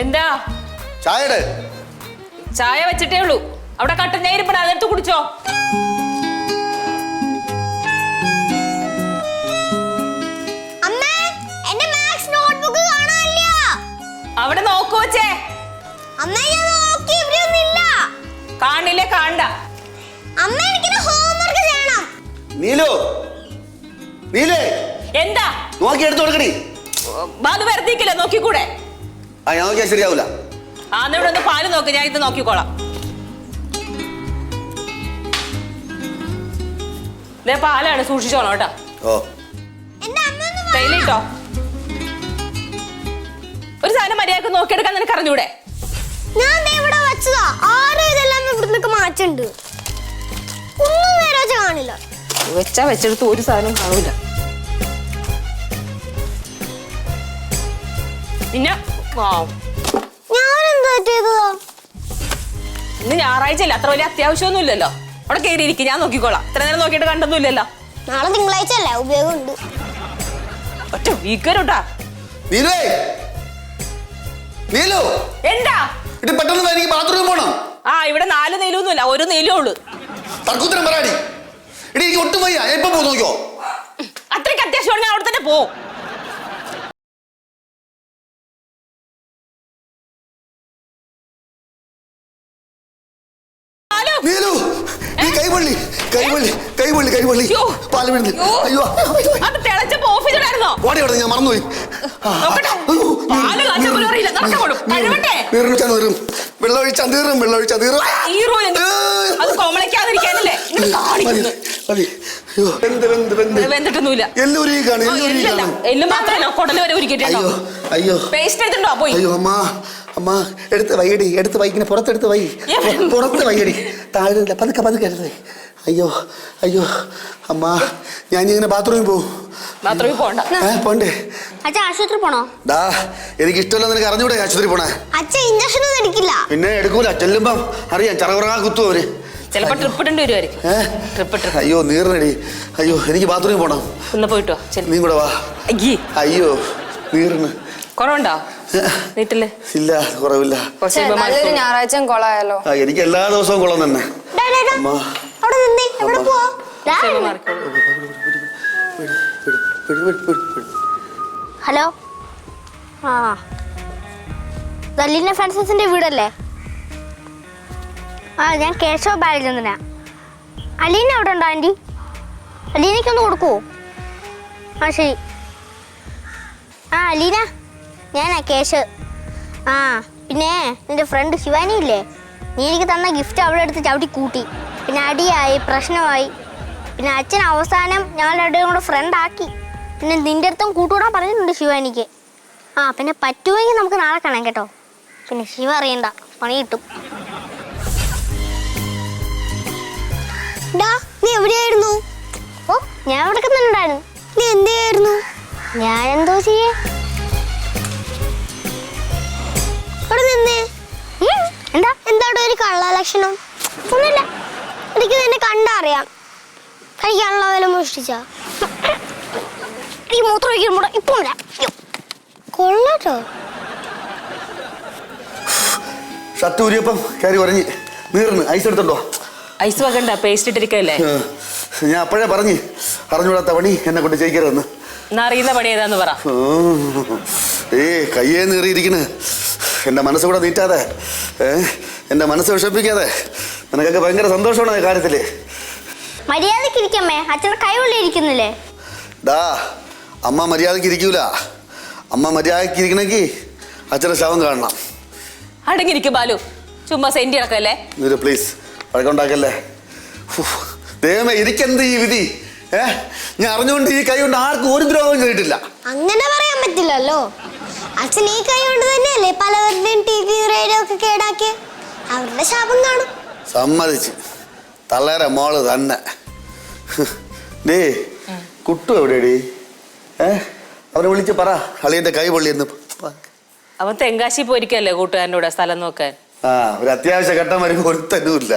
എന്താ ചായ വെച്ചിട്ടേ ഉള്ളൂ. അവിടെ കട്ടൻ ചായ ഇരിപ്പണ, അതെടുത്ത് കുടിച്ചോ. അവിടെ നോക്കൂ വെച്ചേ. കാണില്ലേ? കാണണ്ട. എന്താ നോക്കി എടുത്തു കൊടുക്കണി. ബാലു വെറുതെ നോക്കിക്കൂടെ? ശരിയാവൂല. ഇവിടെ ഒന്ന് പാല് നോക്ക്, ഞാൻ ഇത് നോക്കിക്കോളാം. ഇതേ പാലാണ്, സൂക്ഷിച്ചോളാം കേട്ടോ. കയ്യിലിട്ടോ. ഒരു സാധനം മര്യാദക്ക് നോക്കിയെടുക്കാൻ നിനക്ക് അറിഞ്ഞൂടെ? വെച്ചാ വെച്ചെടുത്ത് ഒരു സാധനം കാണൂല. പിന്നെ ഇന്ന് ഞായറാഴ്ചയല്ല, അത്ര വലിയ അത്യാവശ്യമൊന്നും ഇല്ലല്ലോ. അവിടെ കയറിയിരിക്കും, ഞാൻ നോക്കിക്കോളാം. ഇത്ര നേരം നോക്കിയിട്ട് കണ്ടൊന്നുമില്ലല്ലോ. നാളെ തിങ്കളാഴ്ച അല്ലേ, ഉപയോഗമുണ്ട്. ഒറ്റ വീക്കരോട്ടാ. എന്താ ഇവിടെ 4 നീലൊന്നുമില്ല, ഒരു നീലേ ഉള്ളു. അത്രയ്ക്ക് അത്യാവശ്യം അവിടെ തന്നെ പോ. ഞാൻ മറന്നുപോയി. വെള്ളം ഒഴിച്ചാ തീറും. അമ്മ എടുത്ത് വൈകടി, എടുത്ത് വൈകിനെ പുറത്തെടുത്ത് വൈ, പുറത്ത് വൈകടി. താഴെ പതുക്കെ പതുക്കെ എടുത്ത്. അയ്യോ അയ്യോ അമ്മ, ഞാൻ ഇങ്ങനെ ബാത്റൂമിൽ പോവും. പോണ്ടേ? ആശുപത്രി പോണോ? എനിക്ക് ഇഷ്ടമല്ല. നിനക്ക് അറിഞ്ഞൂടെ ആശുപത്രി പോണേ? ഇഞ്ചക്ഷൻ ഒന്നും എടുക്കില്ല. പിന്നെ എടുക്കൂല. ചെല്ലുമ്പം അറിയാം, ചറവറ കുത്തു അവര്. അയ്യോ നീറിനടി. അയ്യോ എനിക്ക് ബാത്റൂമിൽ പോണം. പോയിട്ടോ, നീ കൂടെ വാ. അയ്യോ നീറിന് കുറവുണ്ടോ? ഇല്ല, കുറവില്ല. ഞായറാഴ്ച കൊളായാലോ? എനിക്ക് എല്ലാ ദിവസവും കൊള്ളം തന്നെ. ഹലോ, ദലീന ഫ്രാൻസിന്റെ വീടല്ലേ? ഞാൻ കേശവ ബാലചന്ദ്രനാ. അലീന അവിടെ ഉണ്ടോ ആൻറ്റി? അലീനയ്ക്കൊന്ന് കൊടുക്കുവോ? ശരി. അലീന, ഞാനാ കേശവ്. പിന്നെ നിന്റെ ഫ്രണ്ട് ശിവാനി ഇല്ലേ, നീ എനിക്ക് തന്ന ഗിഫ്റ്റ് അവിടെ എടുത്ത് ചവിട്ടി കൂട്ടി. പിന്നെ അടിയായി, പ്രശ്നമായി. പിന്നെ അച്ഛൻ അവസാനം ഞങ്ങളുടെ രണ്ടും കൂടെ ഫ്രണ്ടാക്കി. പിന്നെ നിന്റെ അടുത്തും കൂട്ടുകൂടാൻ പറഞ്ഞിട്ടുണ്ട് ശിവാനിക്ക്. പിന്നെ പറ്റുമെങ്കിൽ നമുക്ക് നാളെ കാണാം കേട്ടോ. പിന്നെ ശിവ അറിയണ്ട, പണി കിട്ടും. നീ എവിടെയായിരുന്നു? ഞാൻ ഇവിടെ ഉണ്ടായിരുന്നു. നീ എന്തെയായിരുന്നു? ഞാൻ എന്തോ ചെയ്യേ. എന്താ ഒരു കള്ള ലക്ഷണം? ഒന്നുമില്ല, എനിക്ക് നിന്നെ കണ്ടറിയാം. കഴിക്കാനുള്ള വില മോഷ്ടിച്ചാ ഈ മൂത്രം ഒഴിക്കുമ്പോ ഇപ്പൊ കൊള്ളട്ടോ. ഷർട്ട് ഊരിയപ്പം കയറി ഉറങ്ങി നീർന്ന്. ഐസ് എടുത്തോണ്ടോ? ഐസ് വെക്കണ്ട, പേസ്റ്റ് ഇട്ടിരിക്കല്ലേ. ഞാൻ അപ്പോഴേ പറഞ്ഞു, അറിഞ്ഞൂടാത്ത പണി എന്നെ കൊണ്ട് ചെയ്യിക്കരുതെന്ന്. അറിയുന്ന പണി ഏതാന്ന് പറ. കയ്യേ നീറിയിരിക്കണ്. എന്റെ മനസ്സുകൂടെ നീറ്റാതെ, എന്റെ മനസ്സ് വിഷമിപ്പിക്കാതെ. നിനക്കൊക്കെ ഭയങ്കര സന്തോഷമാണ് ആ കാര്യത്തില്. മര്യാദക്ക് ഇരിക്കമ്മേ, അച്ഛൻ കൈകൊള്ളി ഇരിക്കുന്നില്ലേ? അമ്മ മര്യാദക്ക് ഇരിക്കൂല. അമ്മ മര്യാദക്ക് ഇരിക്കണമെങ്കിൽ അച്ഛനെ ശവം കാണണം. അടങ്ങിയിരിക്കും ബാലു, ചുമ്മാ സെന്റി ഇറക്കല്ലേ. പ്ലീസ് വഴക്കുണ്ടാക്കല്ലേ. ദൈവമേ, എനിക്കെന്ത് ഈ വിധി? ഞാൻ അറിഞ്ഞുകൊണ്ട് ഈ കൈ കൊണ്ട് ആർക്കും ഒരു ദ്രോഹവും ചെയ്തിട്ടില്ല. അങ്ങനെ പറയാൻ പറ്റില്ലല്ലോ. അച്ഛൻ ഈ കൈ കൊണ്ട് തന്നെയല്ലേ പലവരുടെയും TV റേഡിയോ ഒക്കെ കേടാക്കി. അവരുടെ ശാപം കാണും. സമ്മതിച്ച് തള്ളേരെ മോള് തന്നെ. കുട്ടു എവിടെയടി? അവനെ വിളിച്ച് പറ, അളിയന്റെ കൈ പൊള്ളിയെന്ന്. അവൻ തെങ്കാശി പോയിരിക്കല്ലേ കൂട്ടുകാരൻ്റെ കൂടെ സ്ഥലം നോക്കാൻ. ഒരു അത്യാവശ്യ ഘട്ടം വരുമ്പോ ഒരുത്തന്നുമില്ല.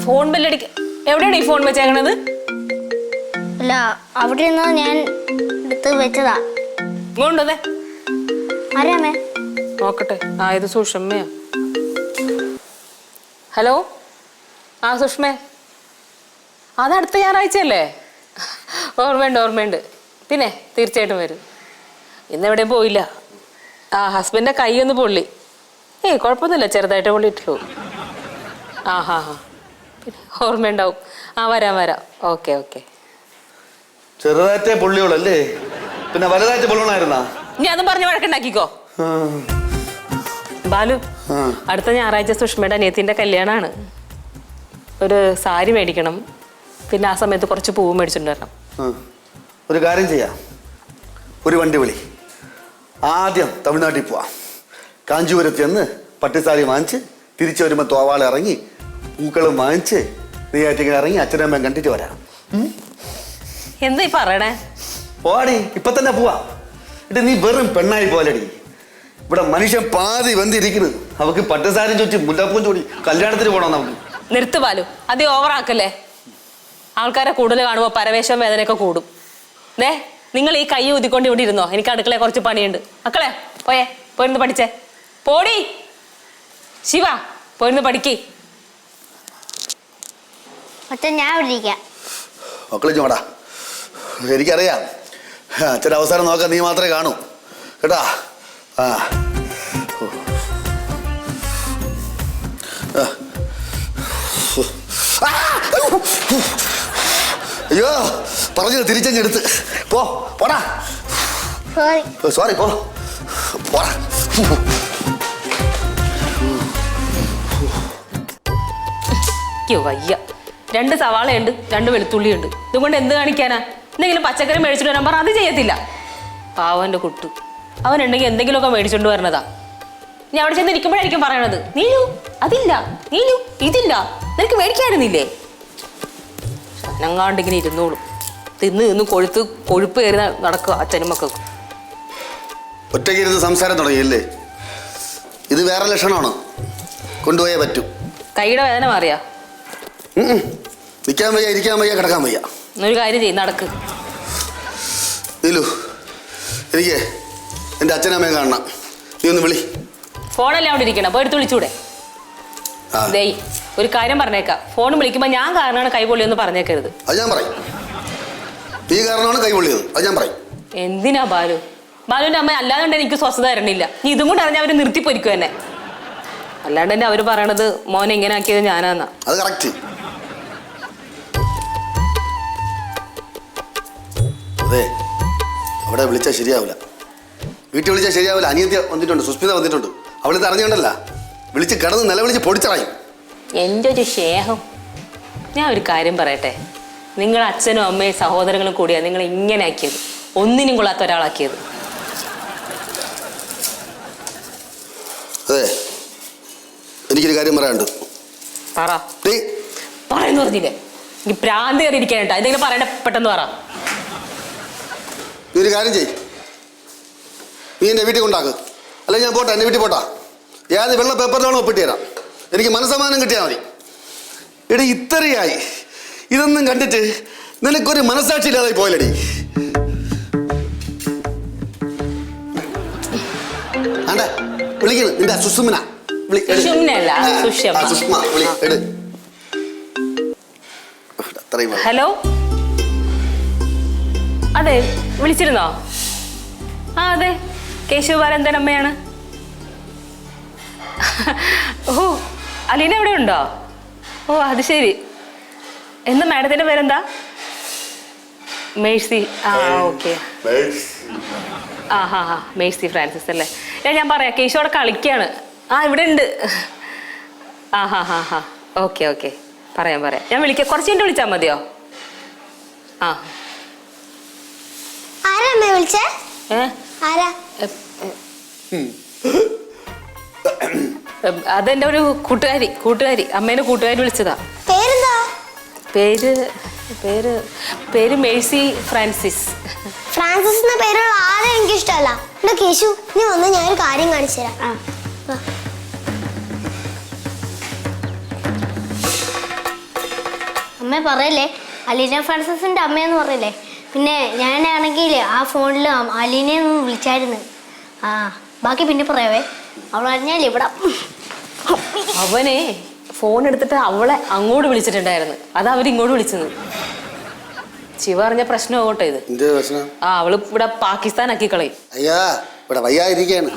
ഫോൺ ബെല്ലടിക്ക. എവിടെയാണ് ഈ ഫോൺ വെച്ചേക്കണത്? അല്ല, അവിടെ ഞാൻ എടുത്ത് വെച്ചതാ. ഇങ്ങോട്ടേ ആരാമേ? നോക്കട്ടെ. ആ ഇത് സുഷമ്മയാ. ഹലോ. ആ സുഷ്മേ, അത് അടുത്ത ഞായറാഴ്ചയല്ലേ? ഓർമ്മയുണ്ട്. പിന്നെ തീർച്ചയായിട്ടും വരും. ഇന്നെവിടെയും പോയില്ല. ആ ഹസ്ബൻഡിൻ്റെ കൈ ഒന്ന് പൊള്ളി. കുഴപ്പമൊന്നുമില്ല, ചെറുതായിട്ട് പൊള്ളിയിട്ടുള്ളൂ. ഹാ പിന്നെ ഓർമ്മയുണ്ടാവും. ആ വരാം. ഓക്കെ. ചെറുതായിട്ടേ പൊള്ളിയോളല്ലേ, പിന്നെ വലുതായിട്ട് പൊള്ളണായിരുന്നാ? ഞാൻ അതും പറഞ്ഞ് വഴക്കുണ്ടാക്കിക്കോ. ബാലു, അടുത്ത ഞായറാഴ്ച സുഷ്മയുടെ അനിയത്തിൻ്റെ കല്യാണമാണ്. ഒരു സാരി മേടിക്കണം, പിന്നെ ആ സമയത്ത് കുറച്ച് പൂവ് മേടിച്ചിട്ട് വരണം. ഒരു കാര്യം ചെയ്യാം, ഒരു വണ്ടി വിളി. ആദ്യം തമിഴ്നാട്ടിൽ പോവാം. കാഞ്ചീപുരത്ത് ചെന്ന് പട്ടുസാരി വാങ്ങിച്ച് തിരിച്ചു വരുമ്പോൾ തോവാള ഇറങ്ങി പൂക്കളും വാങ്ങിച്ച് നെയ്യാറ്റിങ്ങനെ ഇറങ്ങി അച്ഛനമ്മയും കണ്ടിട്ട് വരാം. എന്താ ഈ പറയണേ? പോവാടി, ഇപ്പൊ തന്നെ പോവാ. ഇത് നീ വെറും പെണ്ണായി പോലടി. ഇവിടെ മനുഷ്യൻ പാതി വന്നിരിക്കുന്നു. അവക്ക് പട്ടുസാരി ചോദിച്ച് മുല്ലപ്പൂം ചൂടി കല്യാണത്തിന് പോകണം നമുക്ക്. നിർത്ത് ബാലു, അത് ഓവറാക്കല്ലേ. ആൾക്കാരെ കൂടുതൽ കാണുമ്പോൾ പരവേശം വേദനയൊക്കെ കൂടും. നിങ്ങൾ ഈ കൈ ഊതിക്കൊണ്ട് ഇവിടെ ഇരുന്നോ, എനിക്ക് അടുക്കളയെ കുറച്ച് പണിയുണ്ട്. മക്കളെ പോയിരുന്ന് പഠിച്ചേ. പോടി ശിവ, പോയിരുന്ന് പഠിക്കേ. ഞാൻ ഇവിടെ ഇരിക്കാം. മക്കളെ ചോടാ, എനിക്കറിയാം അച്ഛൻ്റെ അവസാനം നോക്കാൻ നീ മാത്രമേ കാണൂ കേട്ടാ. അയ്യോ, പറഞ്ഞത് തിരിച്ചെടുത്ത് പോടാ. സോറി പോടാ. വയ്യ. 2 സവാളയുണ്ട്, 2 വെളുത്തുള്ളിയുണ്ട്. ഇതുകൊണ്ട് എന്ത് കാണിക്കാനാ? എന്തെങ്കിലും പച്ചക്കറി മേടിച്ചിട്ട് വരാൻ പറഞ്ഞാൽ അത് ചെയ്യത്തില്ല. പാവന്റെ കുട്ടു, അവനുണ്ടെങ്കിൽ എന്തെങ്കിലുമൊക്കെ മേടിച്ചോണ്ട് വരണതാ. ഞാൻ അവിടെ ചെന്ന് ഇരിക്കുമ്പോഴായിരിക്കും പറയണത്, നീലു അതില്ല, നീലു ഇതില്ല, നിനക്ക് മേടിക്കായിരുന്നില്ലേ? ഞങ്ങാണ്ടിങ്ങനെ ഇരുന്നോളും. തിന്ന് കൊഴുപ്പ് കയറി നടക്കുക അച്ഛനും മക്കൾക്കും. ഒറ്റയ്ക്കിരുന്ന് സംസാരം തുടങ്ങിയല്ലേ? ഇത് വേറെ ലക്ഷണമാണോ? കൊണ്ടുപോയേ പറ്റൂ. കൈയുടെ വേദന മാറിയാ? നിൽക്കാൻ വയ്യ, ഇരിക്കാൻ വയ്യ, കിടക്കാൻ വയ്യ. എന്നൊരു കാര്യം ചെയ്യും, നടക്ക്. നീലു, എനിക്ക് എൻ്റെ അച്ഛനമ്മയെ കാണണം. നീ ഒന്ന് വിളി. ഫോണെല്ലാം അവിടെ ഇരിക്കണം, പോയി എടുത്ത് വിളിച്ചൂടെ? ദേ ഒരു കാര്യം പറഞ്ഞേക്കാം, ഫോൺ വിളിക്കുമ്പോൾ ഞാൻ കാരണമാണ് കൈ പൊള്ളിയെന്ന് പറഞ്ഞേക്കരുത്. അത് ഞാൻ പറയും. നീ കാരണമാണ് കൈ പൊള്ളിയത്, അത് ഞാൻ പറയും. എന്തിനാ ബാലുവിന്റെ അമ്മ അല്ലാണ്ട് എനിക്ക് സ്വസ്ഥത തരണില്ല. നീ ഇതും കൂടെ അറിഞ്ഞാൽ അവര് നിർത്തിപ്പൊരിക്കും എന്നെ. അല്ലാണ്ട് തന്നെ അവര് പറയണത് മോനെ ഇങ്ങനെ ആക്കിയത് ഞാനാന്നാ. അത് കറക്റ്റ്. അതെ, അവിടെ വിളിച്ചാൽ ശരിയാവില്ല, വീട്ടിൽ വിളിച്ചാൽ ശരിയാവില്ല. അനിയത്തി വന്നിട്ടുണ്ട്, സുസ്മിത വന്നിട്ടുണ്ട്. അവളിത് അറിഞ്ഞോണ്ടല്ല, വിളിച്ച് കിടന്ന് നിലവിളിച്ച് പൊടിച്ചറായും. എൻ്റെ ഒരു സ്നേഹം. ഞാൻ ഒരു കാര്യം പറയട്ടെ, നിങ്ങൾ അച്ഛനും അമ്മയും സഹോദരങ്ങളും കൂടിയാണ് നിങ്ങൾ ഇങ്ങനെ ആക്കിയത്, ഒന്നിനും കൊള്ളാത്ത ഒരാളാക്കിയത്. അതെ, എനിക്കൊരു കാര്യം പറയാനുണ്ട്. പറയുന്നു പറഞ്ഞില്ലേ, എനിക്ക് പ്രാന്തി കയറി ഇരിക്കാനായിട്ടാ. എന്തെങ്കിലും പറയണ്ട, പെട്ടെന്ന് പറ. നീ ഒരു കാര്യം ചെയ്, നീ എൻ്റെ വീട്ടിൽ കൊണ്ടാക്ക്, അല്ലെങ്കിൽ ഞാൻ പോട്ടെ, എൻ്റെ വീട്ടിൽ പോട്ടാ. ഏത് വെള്ള പേപ്പറിലാണോ ഒപ്പിട്ട് തരാം, എനിക്ക് മനസ്സമാനം കിട്ടിയാൽ മതി. എടി ഇത്രയായി ഇതൊന്നും കണ്ടിട്ട് നിനക്കൊരു മനസാക്ഷി ഇല്ലാതായി പോയല്ലടി. ആണ്ടെ വിളിക്കുന്നു നിന്റെ സുസ്മിന. ഹലോ, അതെ വിളിച്ചിരുന്നോ? ആ അതെ, കേശവബാലന്റെ അമ്മയാണ്. ഓ, അലീന എവിടെ ഉണ്ടോ? ഓ അത് ശരി. എന്താ മാഡത്തിന്റെ പേരെന്താ? മേഴ്സി. ആ ഓക്കെ. ഹാ മേഴ്സി ഫ്രാൻസിസ് അല്ലേ? ഞാൻ പറയാം, കേശവോടെ കളിക്കാണ്. ആ ഇവിടെ ഉണ്ട്. ഹാ ഓക്കെ പറയാം. ഞാൻ വിളിക്കാം, കുറച്ച് കഴിഞ്ഞിട്ട് വിളിച്ചാൽ മതിയോ? ആ അതെന്റെ ഒരു കൂട്ടുകാരി അമ്മേനെ കൂട്ടുകാരി വിളിച്ചതാ. പേര് മേഴ്സി ഫ്രാൻസിസ്. ഫ്രാൻസിസ് പേരുള്ള ആരും എനിക്ക് ഇഷ്ടമല്ല. കേശു നീ വന്ന് ഞാനൊരു കാര്യം കാണിച്ചു തരാം. അമ്മ പറയല്ലേ, അലീന ഫ്രാൻസിസിന്റെ അമ്മയെന്ന് പറയല്ലേ. പിന്നെ ഞാനാണെങ്കിൽ ആ ഫോണിൽ അലീനയെ വിളിച്ചായിരുന്നു. ബാക്കി പിന്നെ പറയാവേ. അവൾ അറിഞ്ഞാലേ ഇവിടെ. അവനെ ഫോൺ എടുത്തിട്ട് അവളെ അങ്ങോട്ട് വിളിച്ചിട്ടുണ്ടായിരുന്നു. അതാ അവരിങ്ങോട്ട് വിളിച്ചത്. ശിവ അറിഞ്ഞ പ്രശ്നമാകട്ടെ ഇത്. എന്ത് പ്രശ്നം? അവള് ഇവിടെ പാകിസ്ഥാനാക്കി കളയും. അയ്യാ ഇവിടെ വയ്യാതിരിക്കുകയാണ്.